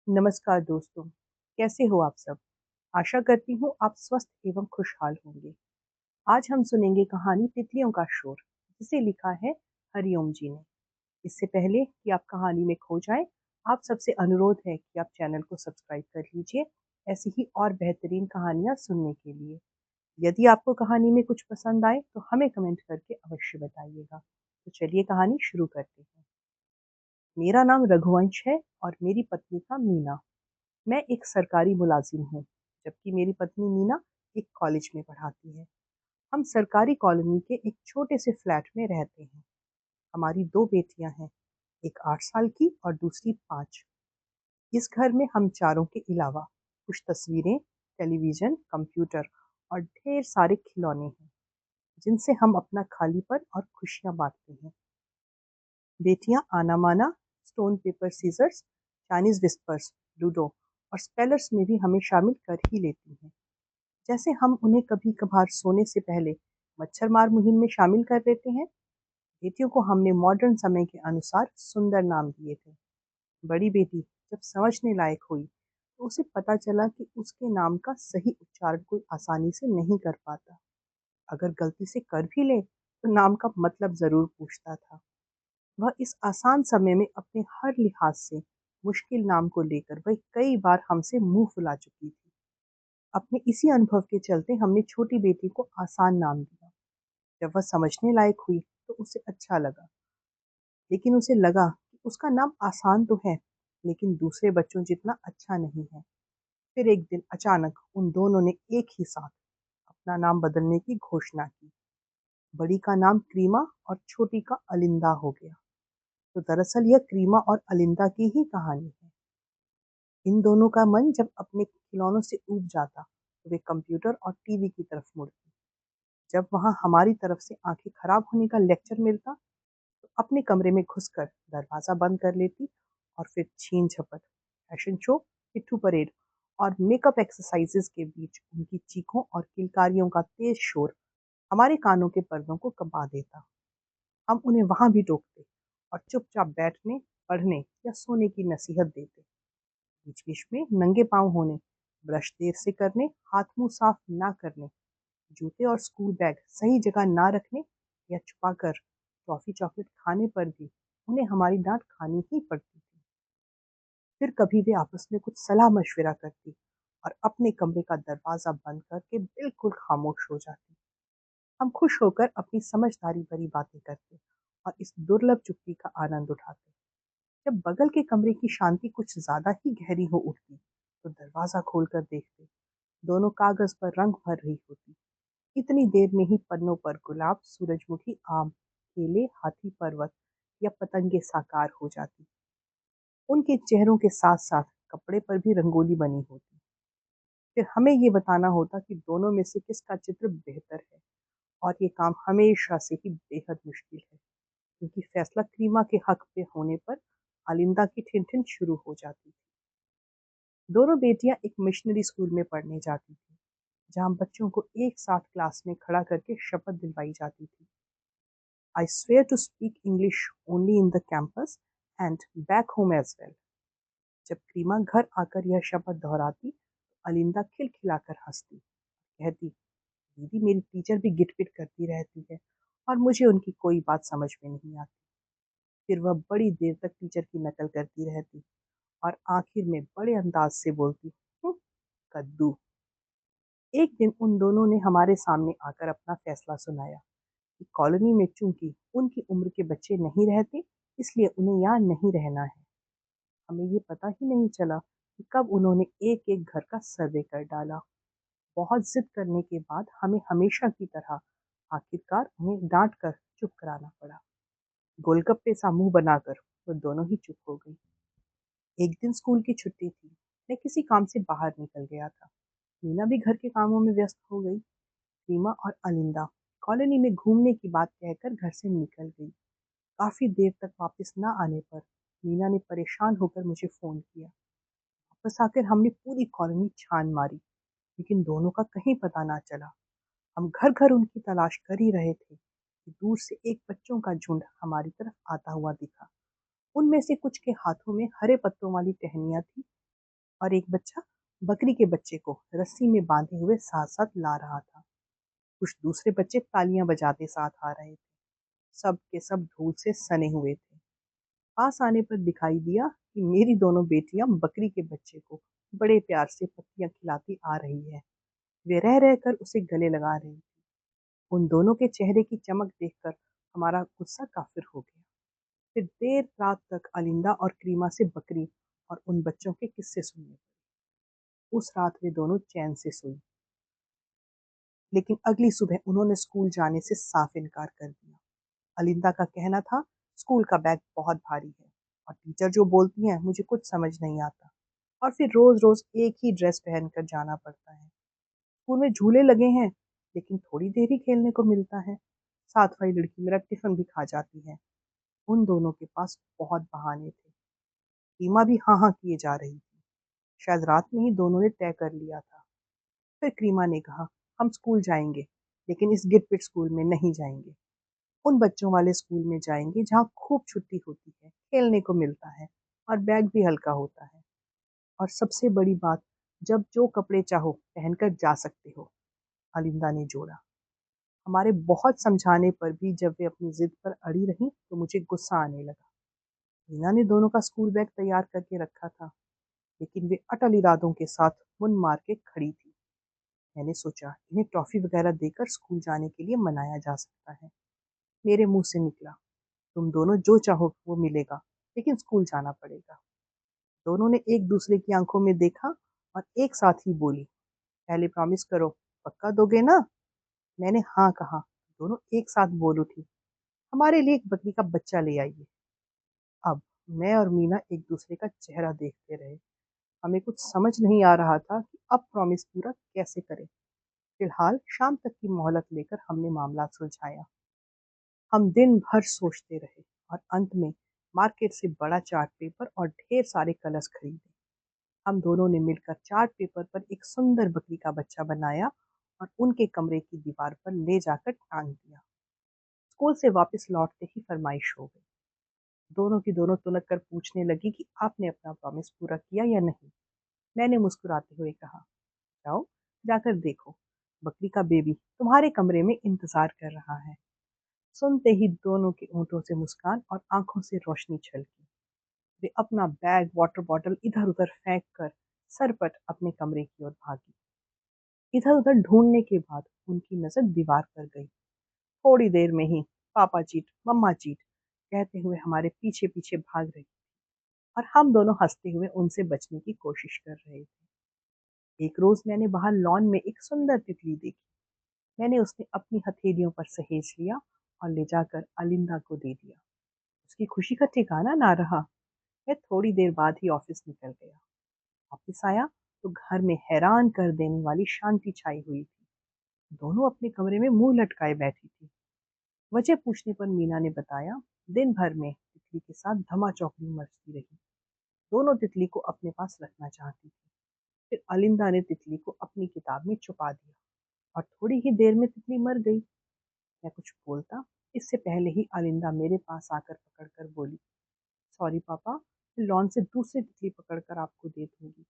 नमस्कार दोस्तों, कैसे हो आप सब? आशा करती हूँ आप स्वस्थ एवं खुशहाल होंगे। आज हम सुनेंगे कहानी तितलियों का शोर, जिसे लिखा है हरिओम जी ने। इससे पहले कि आप कहानी में खो जाएं, आप सबसे अनुरोध है कि आप चैनल को सब्सक्राइब कर लीजिए, ऐसी ही और बेहतरीन कहानियाँ सुनने के लिए। यदि आपको कहानी में कुछ पसंद आए, तो हमें कमेंट करके अवश्य बताइएगा। तो चलिए कहानी शुरू करते हैं। मेरा नाम रघुवंश है और मेरी पत्नी का मीना। मैं एक सरकारी मुलाजिम हूँ, जबकि मेरी पत्नी मीना एक कॉलेज में पढ़ाती है। हम सरकारी कॉलोनी के एक छोटे से फ्लैट में रहते हैं। हमारी दो बेटियां हैं, एक 8 साल की और दूसरी 5। इस घर में हम चारों के अलावा कुछ तस्वीरें, टेलीविजन, कंप्यूटर और ढेर सारे खिलौने हैं, जिनसे हम अपना खालीपन और खुशियां बांटते हैं। बेटियां आना माना, stone paper scissors, Chinese whispers, ludo और स्पेलर्स में भी हमें शामिल कर ही लेती हैं। जैसे हम उन्हें कभी कभार सोने से पहले मच्छर मार मुहिम में शामिल कर लेते हैं। बेटियों को हमने मॉडर्न समय के अनुसार सुंदर नाम दिए थे। बड़ी बेटी जब समझने लायक हुई, तो उसे पता चला कि उसके नाम का सही उच्चारण कोई आसानी से नहीं कर पाता। अगर गलती से कर भी ले, तो नाम का मतलब जरूर पूछता था। वह इस आसान समय में अपने हर लिहाज से मुश्किल नाम को लेकर वह कई बार हमसे मुंह फुला चुकी थी। अपने इसी अनुभव के चलते हमने छोटी बेटी को आसान नाम दिया। जब वह समझने लायक हुई, तो उसे अच्छा लगा, लेकिन उसे लगा कि उसका नाम आसान तो है, लेकिन दूसरे बच्चों जितना अच्छा नहीं है। फिर एक दिन अचानक उन दोनों ने एक ही साथ अपना नाम बदलने की घोषणा की। बड़ी का नाम क्रीमा और छोटी का अलिंदा हो गया। तो दरअसल यह क्रीमा और अलिंदा की ही कहानी है। इन दोनों का मन जब अपने खिलौनों से ऊब जाता, तो वे कंप्यूटर और टीवी की तरफ मुड़ते। जब वहां हमारी तरफ से आंखें खराब होने का लेक्चर मिलता, तो अपने कमरे में घुसकर दरवाजा बंद कर लेती और फिर छीन झपट, फैशन शो, पिट्ठू परेड और मेकअप एक्सरसाइजेस के बीच उनकी चीखों और किलकारियों का तेज शोर हमारे कानों के पर्दों को कंपा देता। हम उन्हें वहां भी टोकते और चुपचाप बैठने, पढ़ने या सोने की नसीहत देते। बीच-बीच में नंगे पाँव होने, ब्रश देर से करने, हाथ मुंह साफ ना करने, जूते और स्कूल बैग सही जगह ना रखने या छुपाकर टॉफी चॉकलेट खाने पर भी उन्हें हमारी डांट खानी ही पड़ती थी। फिर कभी वे आपस में कुछ सलाह मशविरा करती और अपने कमरे का दरवाजा बंद करके बिल्कुल खामोश हो जाती। हम खुश होकर अपनी समझदारी भरी बातें करते और इस दुर्लभ चुप्पी का आनंद उठाते। जब बगल के कमरे की शांति कुछ ज्यादा ही गहरी हो उठती, तो दरवाजा खोलकर देखते, दोनों कागज पर रंग भर रही होती। इतनी देर में ही पन्नों पर गुलाब, सूरजमुखी, आम, केले, हाथी पर्वत या पतंगे साकार हो जाती। उनके चेहरों के साथ साथ कपड़े पर भी रंगोली बनी होती। फिर हमें ये बताना होता कि दोनों में से किसका चित्र बेहतर है, और ये काम हमेशा से ही बेहद मुश्किल है, क्योंकि फैसला क्रीमा के हक पे होने पर आलिंदा की ठिन शुरू हो जाती थी। दोनों बेटियां एक मिशनरी स्कूल में पढ़ने जाती थी, जहां बच्चों को एक साथ क्लास में खड़ा करके शपथ दिलवाई जाती थी। I swear to speak English only in the campus and back home as well. जब क्रीमा घर आकर यह शपथ दोहराती, तो अलिंदा खिलखिलाकर हंसती, कहती, दीदी मेरी टीचर भी गिटपिट करती रहती है और मुझे उनकी कोई बात समझ में नहीं आती। फिर वह बड़ी देर तक टीचर की नकल करती रहती और आखिर में बड़े अंदाज से बोलती, "हम्म, कद्दू।" एक दिन उन दोनों ने हमारे सामने आकर अपना फैसला सुनाया कि कॉलोनी में चूंकि उनकी उम्र के बच्चे नहीं रहते, इसलिए उन्हें यहाँ नहीं रहना है। हमें ये पता ही नहीं चला कि कब उन्होंने एक एक घर का सर्वे कर डाला। बहुत जिद करने के बाद हमें हमेशा की तरह आखिरकार उन्हें डांट कर चुप कराना पड़ा। गोलगप्पे सा मुंह बनाकर वो दोनों ही चुप हो गई। एक दिन स्कूल की छुट्टी थी। मैं किसी काम से बाहर निकल गया था। मीना भी घर के कामों में व्यस्त हो गई। रीमा और अलिंदा कॉलोनी में घूमने की बात कहकर घर से निकल गई। काफी देर तक वापस न आने पर मीना ने परेशान होकर मुझे फोन किया। वापस आकर हमने पूरी कॉलोनी छान मारी, लेकिन दोनों का कहीं पता ना चला। हम घर घर उनकी तलाश कर ही रहे थे कि दूर से एक बच्चों का झुंड हमारी तरफ आता हुआ दिखा। उनमें से कुछ के हाथों में हरे पत्तों वाली टहनियां थी, और एक बच्चा बकरी के बच्चे को रस्सी में बांधे हुए साथ-साथ ला रहा था। कुछ दूसरे बच्चे तालियां बजाते साथ आ रहे थे। सब के सब धूल से सने हुए थे। पास आने पर दिखाई दिया कि मेरी दोनों बेटियां बकरी के बच्चे को बड़े प्यार से पत्तियां खिलाती आ रही है। वे रह रहकर उसे गले लगा रही। उन दोनों के चेहरे की चमक देखकर हमारा गुस्सा काफिर हो गया। फिर देर रात तक अलिंदा और क्रीमा से बकरी और उन बच्चों के किस्से सुनने। उस रात वे दोनों चैन से सोई, लेकिन अगली सुबह उन्होंने स्कूल जाने से साफ इनकार कर दिया। अलिंदा का कहना था, स्कूल का बैग बहुत भारी है और टीचर जो बोलती हैं मुझे कुछ समझ नहीं आता, और फिर रोज रोज एक ही ड्रेस पहनकर जाना पड़ता है। स्कूल में झूले लगे हैं, लेकिन थोड़ी देर ही खेलने को मिलता है। साथ वाली लड़की मेरा टिफिन भी खा जाती है। उन दोनों के पास बहुत बहाने थे। रीमा भी हाँ हाँ किए जा रही थी। शायद रात में ही दोनों ने तय कर लिया था। फिर क्रीमा ने कहा, हम स्कूल जाएंगे, लेकिन इस गिरपिट स्कूल में नहीं जाएंगे। उन बच्चों वाले स्कूल में जाएंगे जहाँ खूब छुट्टी होती है, खेलने को मिलता है और बैग भी हल्का होता है। और सबसे बड़ी बात, जब जो कपड़े चाहो पहनकर जा सकते हो, अलिंदा ने जोड़ा। हमारे बहुत समझाने पर भी जब वे अपनी जिद पर अड़ी रहीं तो मुझे गुस्सा आने लगा। मीना ने दोनों का स्कूल बैग तैयार करके रखा था, लेकिन वे अटल इरादों के साथ मुन मार के खड़ी थी। मैंने सोचा इन्हें टॉफी वगैरह देकर स्कूल जाने के लिए मनाया जा सकता है। मेरे मुंह से निकला, तुम दोनों जो चाहो वो मिलेगा, लेकिन स्कूल जाना पड़ेगा। दोनों ने एक दूसरे की आंखों में देखा और एक साथ ही बोली, पहले प्रॉमिस करो, पक्का दोगे ना? मैंने हाँ कहा। दोनों एक साथ बोल उठी, हमारे लिए एक बकरी का बच्चा ले आइए। अब मैं और मीना एक दूसरे का चेहरा देखते रहे। हमें कुछ समझ नहीं आ रहा था कि अब प्रॉमिस पूरा कैसे करें। फिलहाल शाम तक की मोहलत लेकर हमने मामला सुलझाया। हम दिन भर सोचते रहे और अंत में मार्केट से बड़ा चार्ट पेपर और ढेर सारे कलर्स खरीदे। हम दोनों ने मिलकर चार्ट पेपर पर एक सुंदर बकरी का बच्चा बनाया और उनके कमरे की दीवार पर ले जाकर टांग दिया। स्कूल से वापस लौटते ही फरमाइश हो गई। दोनों की दोनों तुनक कर पूछने लगी कि आपने अपना प्रॉमिस पूरा किया या नहीं। मैंने मुस्कुराते हुए कहा, जाओ जाकर देखो, बकरी का बेबी तुम्हारे कमरे में इंतजार कर रहा है। सुनते ही दोनों के होंठों से मुस्कान और आंखों से रोशनी छलकी। वे अपना बैग वाटर बॉटल इधर उधर फेंक कर सरपट अपने कमरे की ओर भागी। इधर उधर ढूंढने के बाद उनकी नजर दीवार पर गई। थोड़ी देर में ही पापा चीट मम्मा चीट कहते हुए हमारे पीछे पीछे भाग रही और हम दोनों हंसते हुए उनसे बचने की कोशिश कर रहे थे। एक रोज मैंने बाहर लॉन में एक सुंदर तितली देखी। मैंने उसने अपनी हथेलियों पर सहेज लिया और ले जाकर अलिंदा को दे दिया। उसकी खुशी का ठिकाना ना रहा। मैं थोड़ी देर बाद ही ऑफिस निकल गया। वापिस आया तो घर में हैरान कर देने वाली शांति छाई हुई थी। दोनों अपने कमरे में मुंह लटकाए बैठी थी। वजह पूछने पर मीना ने बताया, दिन भर में तितली के साथ धमाचौकड़ी मचती रही। दोनों तितली को अपने पास रखना चाहती थी। फिर अलिंदा ने तितली को अपनी किताब में छुपा दिया और थोड़ी ही देर में तितली मर गई। मैं कुछ बोलता इससे पहले ही अलिंदा मेरे पास आकर पकड़कर बोली, सॉरी पापा, मैं लॉन से दूसरी तितली पकड़कर आपको दे दूंगी।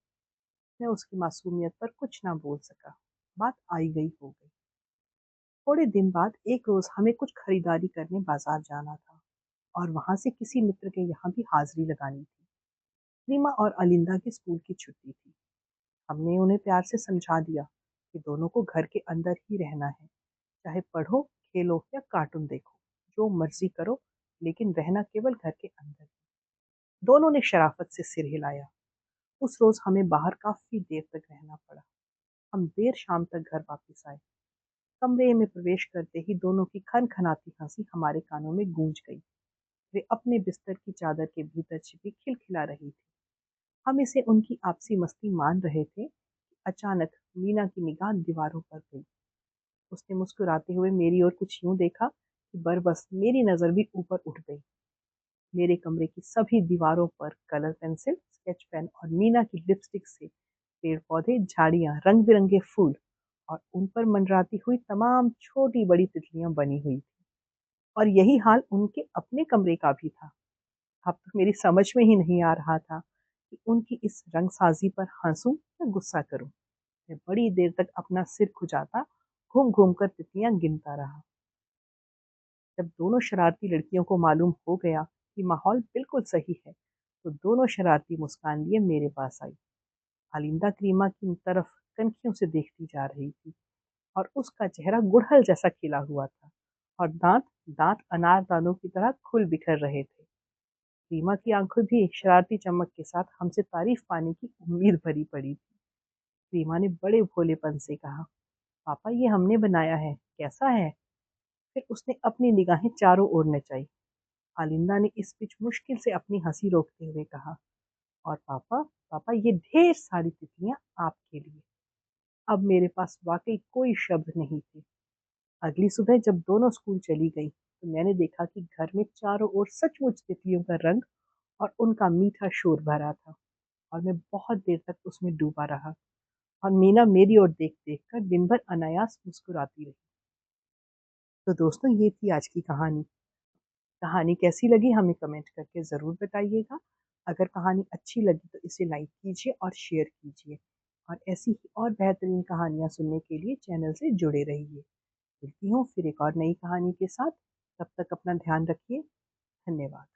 मैं उसकी मासूमियत पर कुछ ना बोल सका। बात आई गई हो गई। थोड़े दिन बाद एक रोज हमें कुछ खरीदारी करने बाजार जाना था और वहां से किसी मित्र के यहाँ भी हाजिरी लगानी थी। रीमा और अलिंदा की स्कूल की छुट्टी थी। हमने उन्हें प्यार से समझा दिया कि दोनों को घर के अंदर ही रहना है, चाहे पढ़ो, खेलो या कार्टून देखो, जो मर्जी करो, लेकिन रहना केवल घर के अंदर ही। दोनों ने शराफत से सिर हिलाया। उस रोज हमें बाहर काफी देर तक रहना पड़ा। हम देर शाम तक घर वापस आए। कमरे में प्रवेश करते ही दोनों की खनखनाती हंसी हमारे कानों में गूंज गई। वे अपने बिस्तर की चादर के भीतर छिपी खिलखिला रही थी। हम इसे उनकी आपसी मस्ती मान रहे थे कि अचानक मीना की निगाह दीवारों पर गई। उसने मुस्कुराते हुए मेरी ओर कुछ यूं देखा कि बरबस मेरी नजर भी ऊपर उठ गई। मेरे कमरे की सभी दीवारों पर कलर पेंसिल, स्केच पेन और मीना की लिपस्टिक से पेड़ पौधे, झाड़ियां, रंग बिरंगे फूल और उन पर मंडराती हुई तमाम छोटी बड़ी तितलियां बनी हुई थी। और यही हाल उनके अपने कमरे का भी था। अब तो मेरी समझ में ही नहीं आ रहा था कि उनकी इस रंगसाजी पर हंसूं या गुस्सा करूं। मैं बड़ी देर तक अपना सिर खुजाता घूम घूम कर तितलियां गिनता रहा। जब दोनों शरारती लड़कियों को मालूम हो गया कि माहौल बिल्कुल सही है, तो दोनों शरारती मुस्कान लिए मेरे पास आई। आलिंदा क्रीमा की तरफ कनखियों से देखती जा रही थी और उसका चेहरा गुड़हल जैसा खिला हुआ था और दांत दांत अनारदानों की तरह खुल बिखर रहे थे। क्रीमा की आंखें भी शरारती चमक के साथ हमसे तारीफ पाने की उम्मीद भरी पड़ी थी। क्रीमा ने बड़े भोलेपन से कहा, पापा ये हमने बनाया है, कैसा है? फिर उसने अपनी निगाहें चारों ओर नचाई। आलिंदा ने इस बीच मुश्किल से अपनी हंसी रोकते हुए कहा, और पापा, पापा ये ढेर सारी तितलियां आपके लिए। अब मेरे पास वाकई कोई शब्द नहीं थे। अगली सुबह जब दोनों स्कूल चली गईं, तो मैंने देखा कि घर में चारों ओर सचमुच तितलियों का रंग और उनका मीठा शोर भरा था और मैं बहुत देर तक उसमें डूबा रहा और मीना मेरी ओर देख देख कर दिन भर अनायास मुस्कुराती रही। तो दोस्तों, ये थी आज की कहानी। कहानी कैसी लगी हमें कमेंट करके ज़रूर बताइएगा। अगर कहानी अच्छी लगी तो इसे लाइक कीजिए और शेयर कीजिए और ऐसी ही और बेहतरीन कहानियाँ सुनने के लिए चैनल से जुड़े रहिए। मिलती हूँ फिर एक और नई कहानी के साथ। तब तक अपना ध्यान रखिए। धन्यवाद।